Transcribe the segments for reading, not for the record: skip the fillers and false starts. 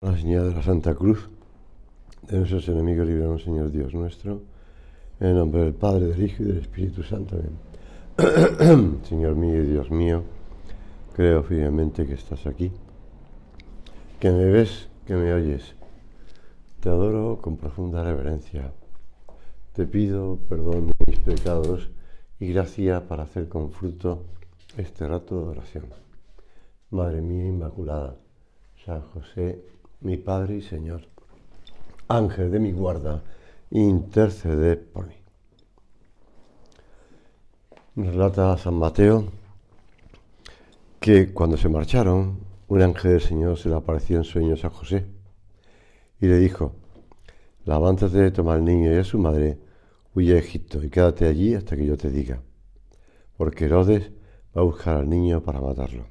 La señal de la Santa Cruz, de nuestros enemigos, líbranos, Señor Dios nuestro, en el nombre del Padre, del Hijo y del Espíritu Santo. Amén. Señor mío y Dios mío, creo firmemente que estás aquí, que me ves, que me oyes. Te adoro con profunda reverencia. Te pido perdón de mis pecados y gracia para hacer con fruto este rato de oración. Madre mía Inmaculada, San José, mi Padre y Señor, Ángel de mi guarda, interceded por mí. Nos relata San Mateo que cuando se marcharon, un ángel del Señor se le apareció en sueños a José y le dijo: levántate, toma al niño y a su madre, huye a Egipto y quédate allí hasta que yo te diga, porque Herodes va a buscar al niño para matarlo.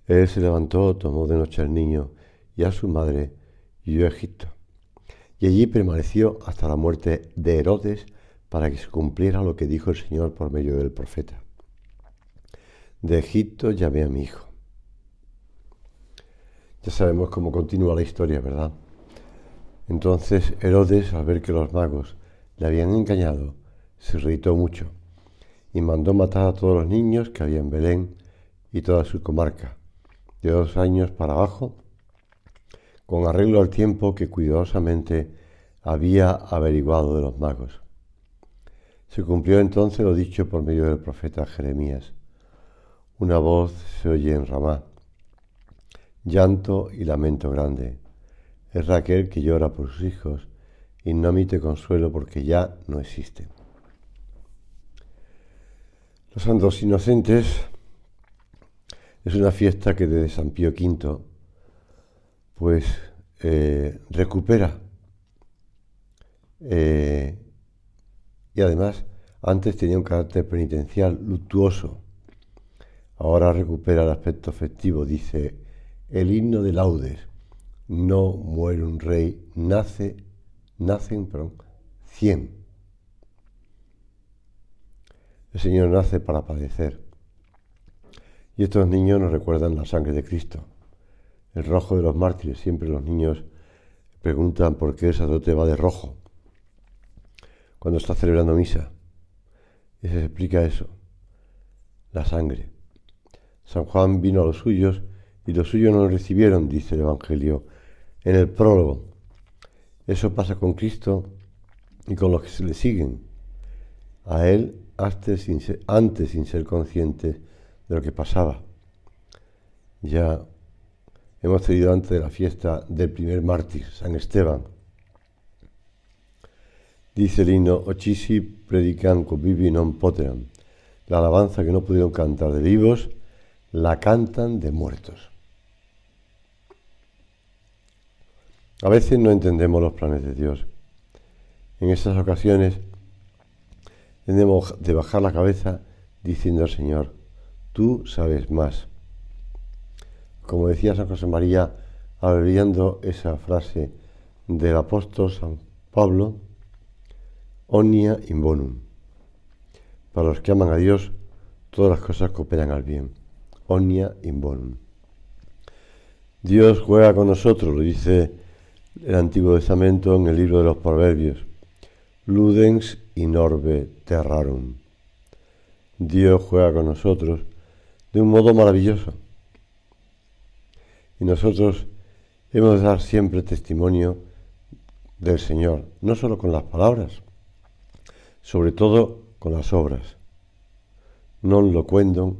Él se levantó, tomó de noche al niño y a su madre y huyó a Egipto. Y allí permaneció hasta la muerte de Herodes, para que se cumpliera lo que dijo el Señor por medio del profeta: de Egipto llamé a mi hijo. Ya sabemos cómo continúa la historia, ¿verdad? Entonces Herodes, al ver que los magos le habían engañado, se irritó mucho y mandó matar a todos los niños que había en Belén y toda su comarca, de 2 años para abajo, con arreglo al tiempo que cuidadosamente había averiguado de los magos. Se cumplió entonces lo dicho por medio del profeta Jeremías: una voz se oye en Ramá, llanto y lamento grande. Es Raquel que llora por sus hijos y no admite consuelo porque ya no existen. Los Santos Inocentes es una fiesta que desde San Pío V pues recupera y además antes tenía un carácter penitencial luctuoso. Ahora recupera el aspecto festivo. Dice el himno de laudes: no muere un rey, nacen 100. El Señor nace para padecer. Y estos niños nos recuerdan la sangre de Cristo, el rojo de los mártires. Siempre los niños preguntan por qué el sacerdote va de rojo cuando está celebrando misa. Y se explica eso: la sangre. San Juan vino a los suyos y los suyos no lo recibieron, dice el Evangelio en el prólogo. Eso pasa con Cristo y con los que se le siguen a Él antes sin ser conscientes de lo que pasaba. Ya hemos tenido antes de la fiesta del primer mártir, San Esteban. Dice el himno: Ocisi predican convivi non poteram. La alabanza que no pudieron cantar de vivos, la cantan de muertos. A veces no entendemos los planes de Dios. En esas ocasiones tenemos de bajar la cabeza diciendo al Señor: tú sabes más. Como decía San José María, abreviando esa frase del apóstol San Pablo: omnia in bonum. Para los que aman a Dios, todas las cosas cooperan al bien. Omnia in bonum. Dios juega con nosotros, lo dice el Antiguo Testamento en el libro de los Proverbios: ludens in orbe terrarum. Dios juega con nosotros de un modo maravilloso. Y nosotros hemos de dar siempre testimonio del Señor, no solo con las palabras, sobre todo con las obras. Non loquendum,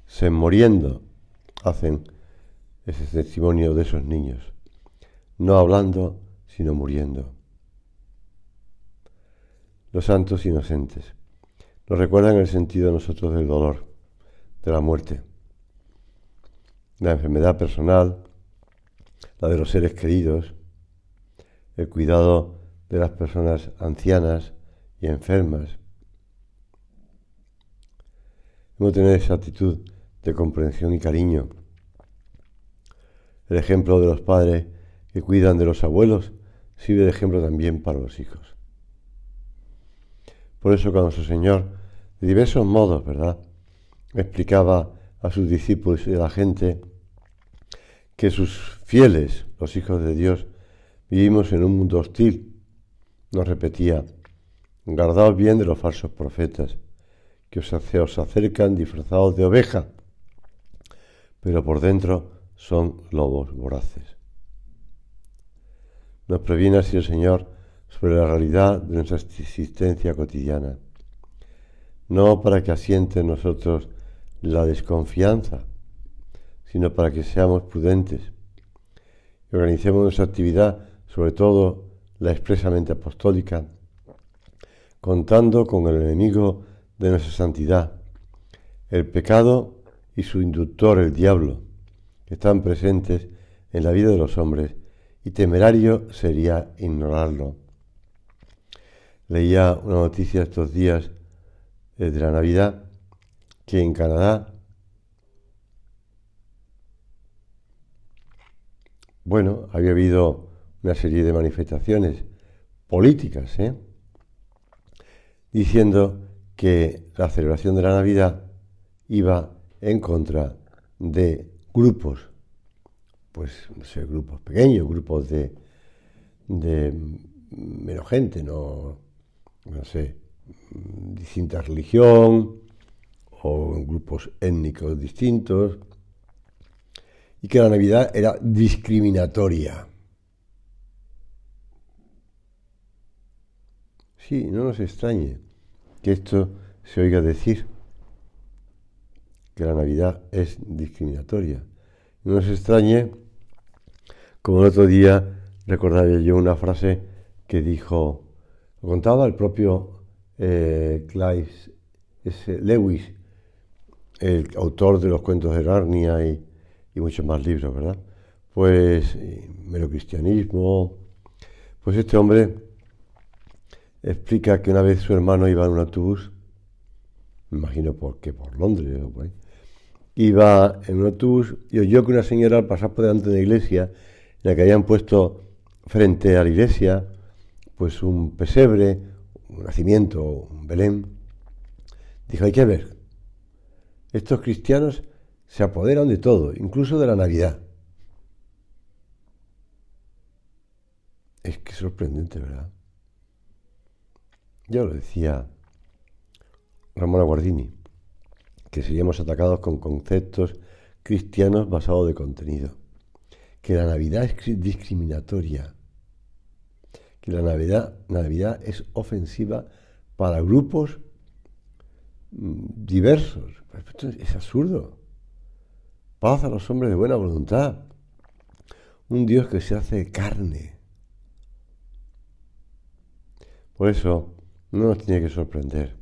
sen moriendo, hacen ese testimonio de esos niños, no hablando, sino muriendo. Los santos inocentes nos recuerdan el sentido de nosotros del dolor, de la muerte, la enfermedad personal, la de los seres queridos, el cuidado de las personas ancianas y enfermas. Hemos de tener esa actitud de comprensión y cariño. El ejemplo de los padres que cuidan de los abuelos sirve de ejemplo también para los hijos. Por eso cuando nuestro Señor, de diversos modos, ¿verdad?, explicaba a sus discípulos y a la gente que sus fieles, los hijos de Dios, vivimos en un mundo hostil. Nos repetía: guardaos bien de los falsos profetas, que os acercan disfrazados de oveja, pero por dentro son lobos voraces. Nos previene así el Señor sobre la realidad de nuestra existencia cotidiana, no para que asiente en nosotros la desconfianza, sino para que seamos prudentes y organicemos nuestra actividad, sobre todo la expresamente apostólica, contando con el enemigo de nuestra santidad, el pecado y su inductor, el diablo, que están presentes en la vida de los hombres, y temerario sería ignorarlo. Leía una noticia estos días de la Navidad, que en Canadá, había habido una serie de manifestaciones políticas, diciendo que la celebración de la Navidad iba en contra de grupos, grupos pequeños, grupos de menos gente, distinta religión o grupos étnicos distintos, y que la Navidad era discriminatoria. Sí, no nos extrañe que esto se oiga decir, que la Navidad es discriminatoria. No nos extrañe, como el otro día recordaba yo una frase que dijo, lo contaba el propio Clive Lewis, el autor de los cuentos de Narnia y muchos más libros, ¿verdad? Mero cristianismo. Pues este hombre explica que una vez su hermano iba en un autobús, me imagino por Londres o por ahí, iba en un autobús y oyó que una señora al pasar por delante de la iglesia, en la que habían puesto frente a la iglesia pues un pesebre, un nacimiento, un Belén, dijo: hay que ver, estos cristianos se apoderan de todo, incluso de la Navidad. Es que es sorprendente, ¿verdad? Ya lo decía Ramón Guardini, que seríamos atacados con conceptos cristianos basados de contenido, que la Navidad es discriminatoria, que la Navidad es ofensiva para grupos diversos. Esto es absurdo. Paz a los hombres de buena voluntad. Un Dios que se hace carne. Por eso no nos tiene que sorprender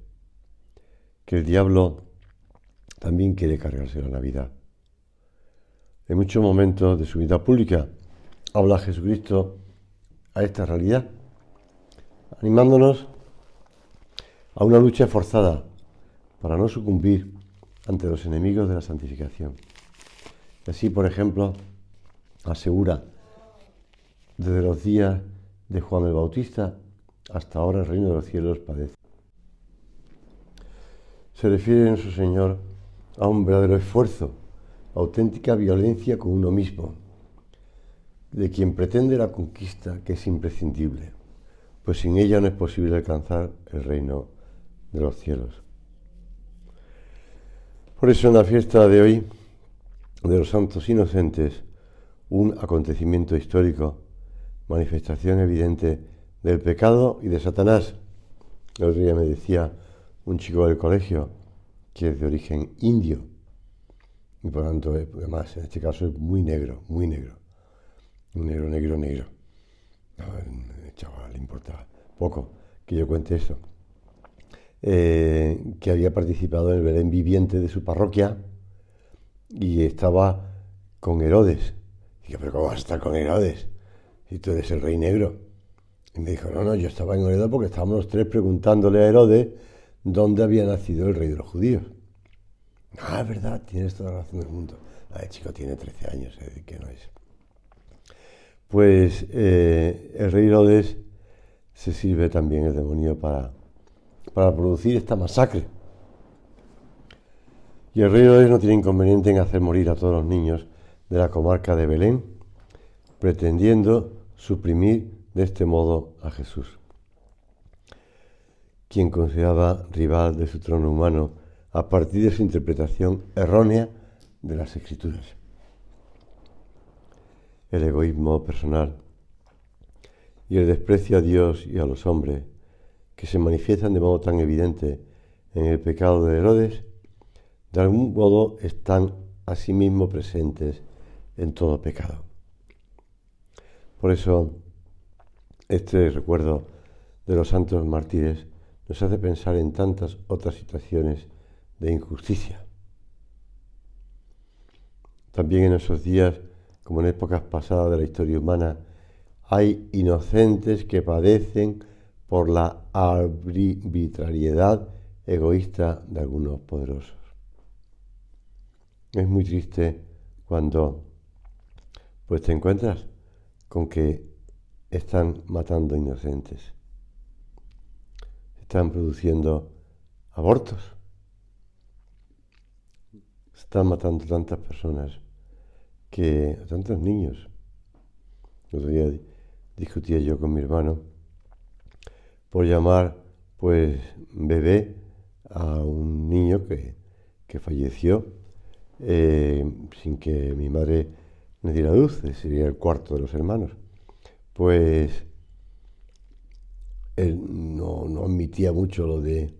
que el diablo también quiere cargarse la Navidad. En muchos momentos de su vida pública habla Jesucristo a esta realidad, animándonos a una lucha esforzada para no sucumbir ante los enemigos de la santificación. Así, por ejemplo, asegura: desde los días de Juan el Bautista hasta ahora el reino de los cielos padece. Se refiere en su Señor a un verdadero esfuerzo, auténtica violencia con uno mismo, de quien pretende la conquista, que es imprescindible, pues sin ella no es posible alcanzar el reino de los cielos. Por eso en la fiesta de hoy, de los santos inocentes, un acontecimiento histórico, manifestación evidente del pecado y de Satanás. El otro día me decía un chico del colegio que es de origen indio, y por tanto, además, en este caso es muy negro. Un negro. Al chaval le importa poco que yo cuente esto. Que había participado en el Belén viviente de su parroquia y estaba con Herodes. Dije: ¿pero cómo vas a estar con Herodes si tú eres el rey negro? Y me dijo: no, yo estaba en Herodes porque estábamos los tres preguntándole a Herodes dónde había nacido el rey de los judíos. Es verdad, tienes toda la razón del mundo. El chico tiene 13 años, que no es. Pues el rey Herodes se sirve también el demonio para producir esta masacre. Y el rey Herodes no tiene inconveniente en hacer morir a todos los niños de la comarca de Belén, pretendiendo suprimir de este modo a Jesús, quien consideraba rival de su trono humano a partir de su interpretación errónea de las Escrituras. El egoísmo personal y el desprecio a Dios y a los hombres, que se manifiestan de modo tan evidente en el pecado de Herodes, de algún modo están asimismo presentes en todo pecado. Por eso, este recuerdo de los santos mártires nos hace pensar en tantas otras situaciones de injusticia. También en esos días, como en épocas pasadas de la historia humana, hay inocentes que padecen por la arbitrariedad egoísta de algunos poderosos. Es muy triste cuando te encuentras con que están matando inocentes, están produciendo abortos, están matando tantas personas, tantos niños. El otro día discutía yo con mi hermano por llamar bebé a un niño que falleció sin que mi madre me diera luz, sería el cuarto de los hermanos. Él no admitía mucho lo de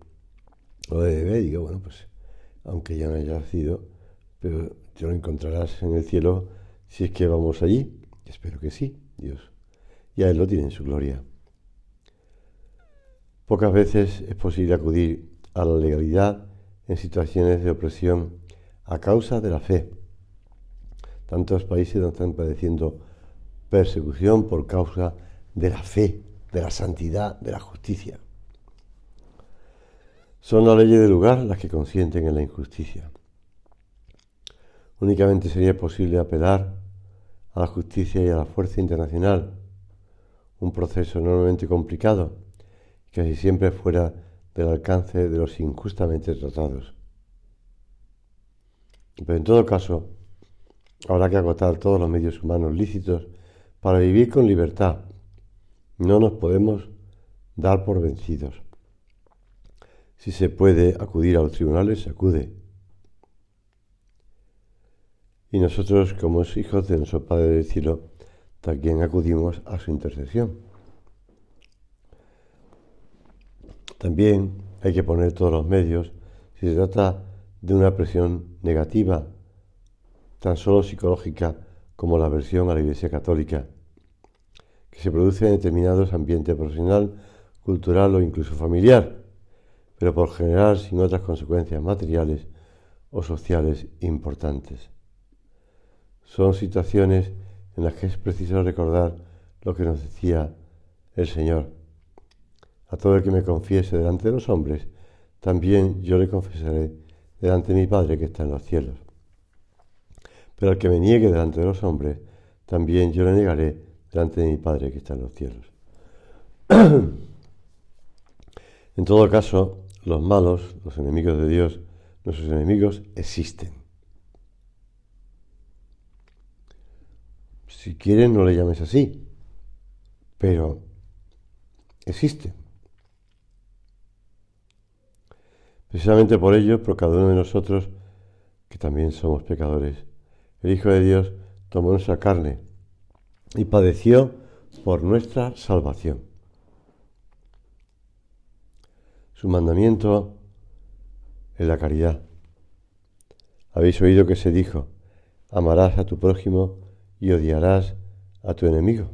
bebé. Digo, bueno, aunque ya no haya nacido, pero te lo encontrarás en el cielo si es que vamos allí. Espero que sí, Dios. Y a Él lo tiene en su gloria. Pocas veces es posible acudir a la legalidad en situaciones de opresión a causa de la fe. Tantos países están padeciendo persecución por causa de la fe, de la santidad, de la justicia. Son las leyes del lugar las que consienten en la injusticia. Únicamente sería posible apelar a la justicia y a la fuerza internacional, un proceso enormemente complicado, casi siempre fuera del alcance de los injustamente tratados. Pero en todo caso, habrá que agotar todos los medios humanos lícitos para vivir con libertad. No nos podemos dar por vencidos. Si se puede acudir a los tribunales, se acude. Y nosotros, como hijos de nuestro Padre del Cielo, también acudimos a su intercesión. También hay que poner todos los medios si se trata de una presión negativa, tan solo psicológica como la aversión a la Iglesia Católica, que se produce en determinados ambientes profesional, cultural o incluso familiar, pero por general sin otras consecuencias materiales o sociales importantes. Son situaciones en las que es preciso recordar lo que nos decía el Señor. A todo el que me confiese delante de los hombres, también yo le confesaré delante de mi Padre que está en los cielos. Pero al que me niegue delante de los hombres, también yo le negaré delante de mi Padre que está en los cielos. En todo caso, los malos, los enemigos de Dios, nuestros enemigos, existen. Si quieren, no le llames así, pero existen. Precisamente por ello, por cada uno de nosotros, que también somos pecadores, el Hijo de Dios tomó nuestra carne y padeció por nuestra salvación. Su mandamiento es la caridad. Habéis oído que se dijo: amarás a tu prójimo y odiarás a tu enemigo.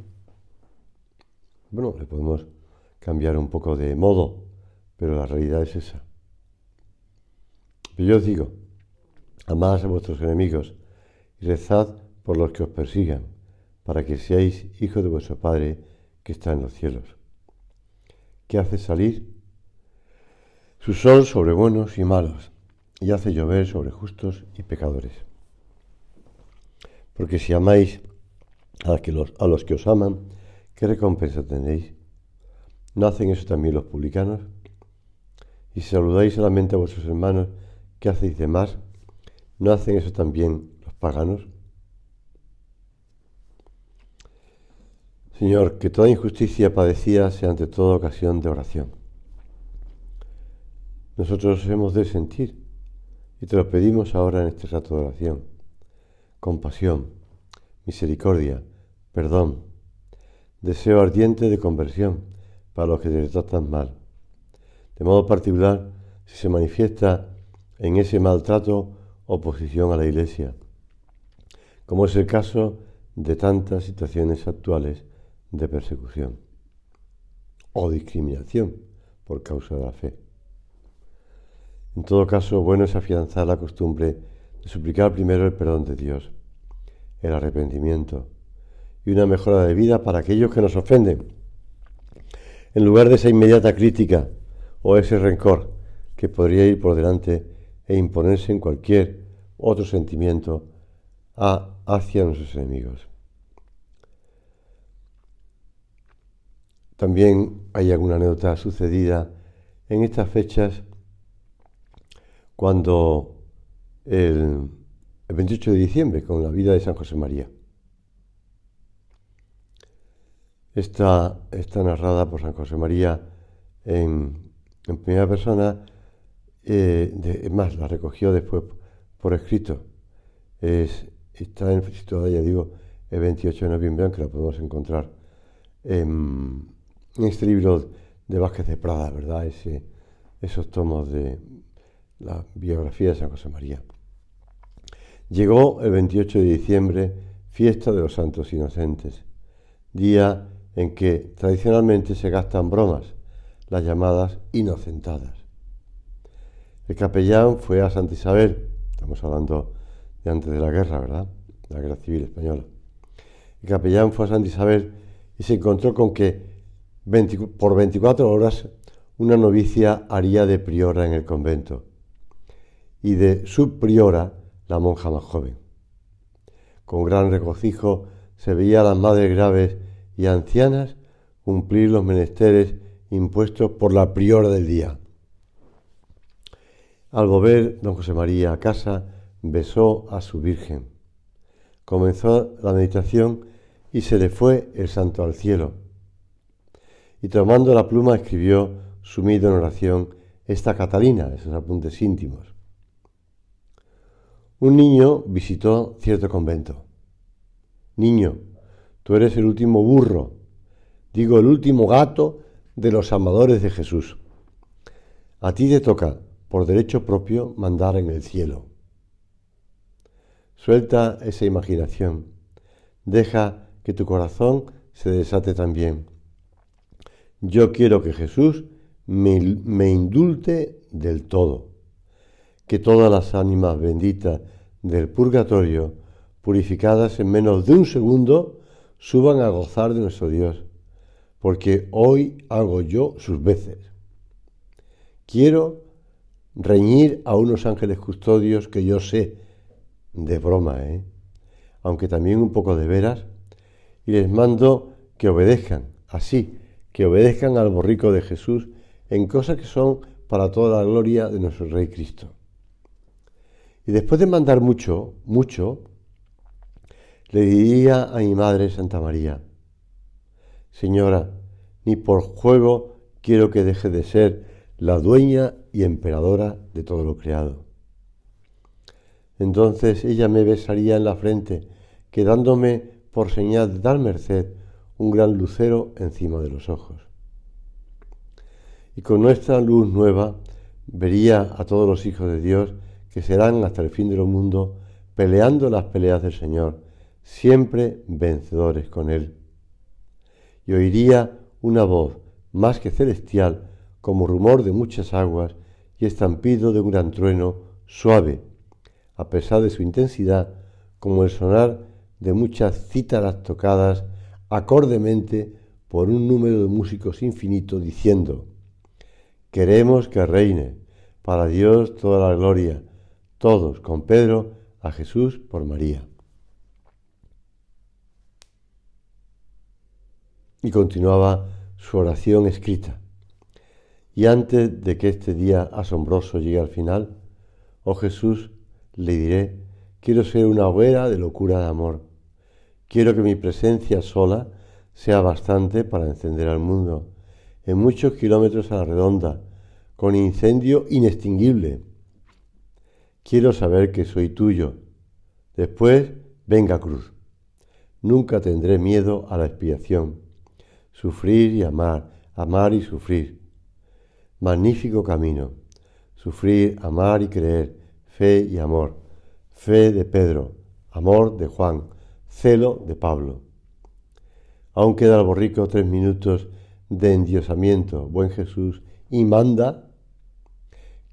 Bueno, le podemos cambiar un poco de modo, pero la realidad es esa. Pero yo os digo: amad a vuestros enemigos y rezad por los que os persigan, para que seáis hijos de vuestro Padre que está en los cielos, que hace salir su sol sobre buenos y malos, y hace llover sobre justos y pecadores. Porque si amáis a los que os aman, ¿qué recompensa tenéis? ¿No hacen eso también los publicanos? Y si saludáis solamente a vuestros hermanos, ¿qué hacéis de más? ¿No hacen eso también los paganos? Señor, que toda injusticia padecida sea ante todo ocasión de oración. Nosotros hemos de sentir, y te lo pedimos ahora en este rato de oración, compasión, misericordia, perdón, deseo ardiente de conversión para los que te tratan mal. De modo particular, si se manifiesta en ese maltrato oposición a la Iglesia, como es el caso de tantas situaciones actuales de persecución o discriminación por causa de la fe. En todo caso, bueno es afianzar la costumbre de suplicar primero el perdón de Dios, el arrepentimiento y una mejora de vida para aquellos que nos ofenden, en lugar de esa inmediata crítica o ese rencor que podría ir por delante e imponerse en cualquier otro sentimiento hacia nuestros enemigos. También hay alguna anécdota sucedida en estas fechas cuando el 28 de diciembre, con la vida de San José María. Está narrada por San José María en primera persona, es más, la recogió después por escrito. Está situada, ya digo, el 28 de noviembre, aunque la podemos encontrar en este libro de Vázquez de Prada, ¿verdad? Esos tomos de la biografía de San José María. Llegó el 28 de diciembre, fiesta de los Santos Inocentes, día en que tradicionalmente se gastan bromas, las llamadas inocentadas. El capellán fue a Santa Isabel, estamos hablando de antes de la guerra, ¿verdad? La guerra civil española. El capellán fue a Santa Isabel y se encontró con que por 24 horas una novicia haría de priora en el convento y de subpriora la monja más joven. Con gran regocijo se veía a las madres graves y ancianas cumplir los menesteres impuestos por la priora del día. Al volver don José María a casa, besó a su Virgen. Comenzó la meditación y se le fue el santo al cielo. Y tomando la pluma escribió, sumido en oración, esta Catalina, esos apuntes íntimos. Un niño visitó cierto convento. Niño, tú eres el último burro, digo el último gato de los amadores de Jesús. A ti te toca, por derecho propio, mandar en el cielo. Suelta esa imaginación, deja que tu corazón se desate también. Yo quiero que Jesús me indulte del todo, que todas las ánimas benditas del purgatorio, purificadas en menos de un segundo, suban a gozar de nuestro Dios, porque hoy hago yo sus veces. Quiero reñir a unos ángeles custodios que yo sé, de broma, aunque también un poco de veras, y les mando que obedezcan, así, que obedezcan al borrico de Jesús en cosas que son para toda la gloria de nuestro Rey Cristo. Y después de mandar mucho, le diría a mi madre Santa María: Señora, ni por juego quiero que deje de ser la dueña y emperadora de todo lo creado. Entonces ella me besaría en la frente, quedándome por señal de tal merced un gran lucero encima de los ojos. Y con nuestra luz nueva vería a todos los hijos de Dios que serán hasta el fin del mundo peleando las peleas del Señor, siempre vencedores con Él. Y oiría una voz más que celestial, como rumor de muchas aguas y estampido de un gran trueno suave, a pesar de su intensidad, como el sonar de muchas cítaras tocadas acordemente por un número de músicos infinito, diciendo: queremos que reine, para Dios toda la gloria, todos con Pedro, a Jesús por María. Y continuaba su oración escrita. Y antes de que este día asombroso llegue al final, oh Jesús, le diré: quiero ser una hoguera de locura de amor. Quiero que mi presencia sola sea bastante para encender al mundo en muchos kilómetros a la redonda, con incendio inextinguible. Quiero saber que soy tuyo. Después, venga cruz. Nunca tendré miedo a la expiación. Sufrir y amar, amar y sufrir. Magnífico camino. Sufrir, amar y creer, fe y amor. Fe de Pedro, amor de Juan, celo de Pablo. Aún queda al borrico 3 minutos de endiosamiento, buen Jesús, y manda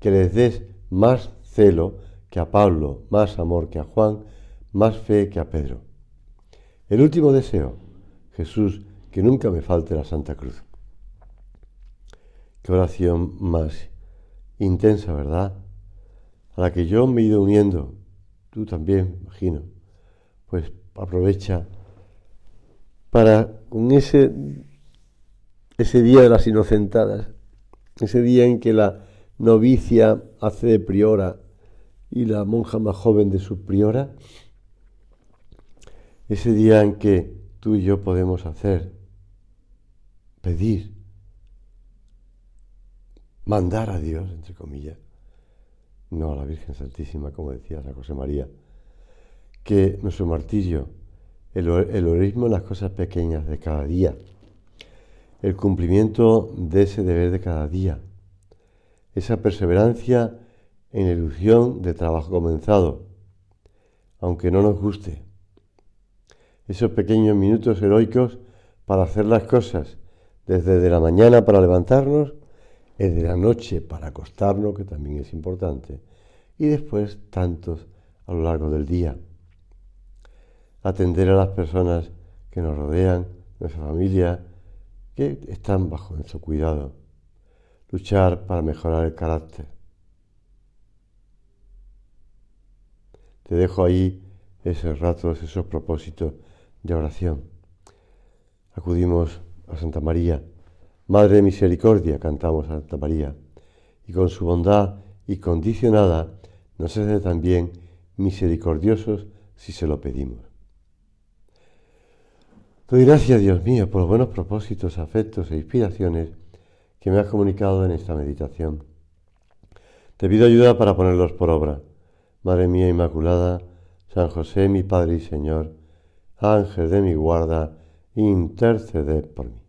que les des más celo que a Pablo, más amor que a Juan, más fe que a Pedro. El último deseo, Jesús, que nunca me falte la Santa Cruz. Qué oración más intensa, ¿verdad? A la que yo me he ido uniendo, tú también, imagino. Pues aprovecha para con ese día de las inocentadas, ese día en que la novicia hace de priora y la monja más joven de subpriora, ese día en que tú y yo podemos hacer, pedir, mandar a Dios, entre comillas, no a la Virgen Santísima, como decía San José María, que nuestro martirio, el heroísmo en las cosas pequeñas de cada día, el cumplimiento de ese deber de cada día, esa perseverancia en ilusión de trabajo comenzado, aunque no nos guste, esos pequeños minutos heroicos para hacer las cosas, desde de la mañana para levantarnos, desde la noche para acostarnos, que también es importante, y después tantos a lo largo del día. Atender a las personas que nos rodean, nuestra familia, que están bajo nuestro cuidado. Luchar para mejorar el carácter. Te dejo ahí esos ratos, esos propósitos de oración. Acudimos a Santa María. Madre de misericordia, cantamos a Santa María. Y con su bondad incondicionada nos hace también misericordiosos si se lo pedimos. Doy gracias, Dios mío, por los buenos propósitos, afectos e inspiraciones que me has comunicado en esta meditación. Te pido ayuda para ponerlos por obra. Madre mía Inmaculada, San José, mi Padre y Señor, Ángel de mi guarda, interceded por mí.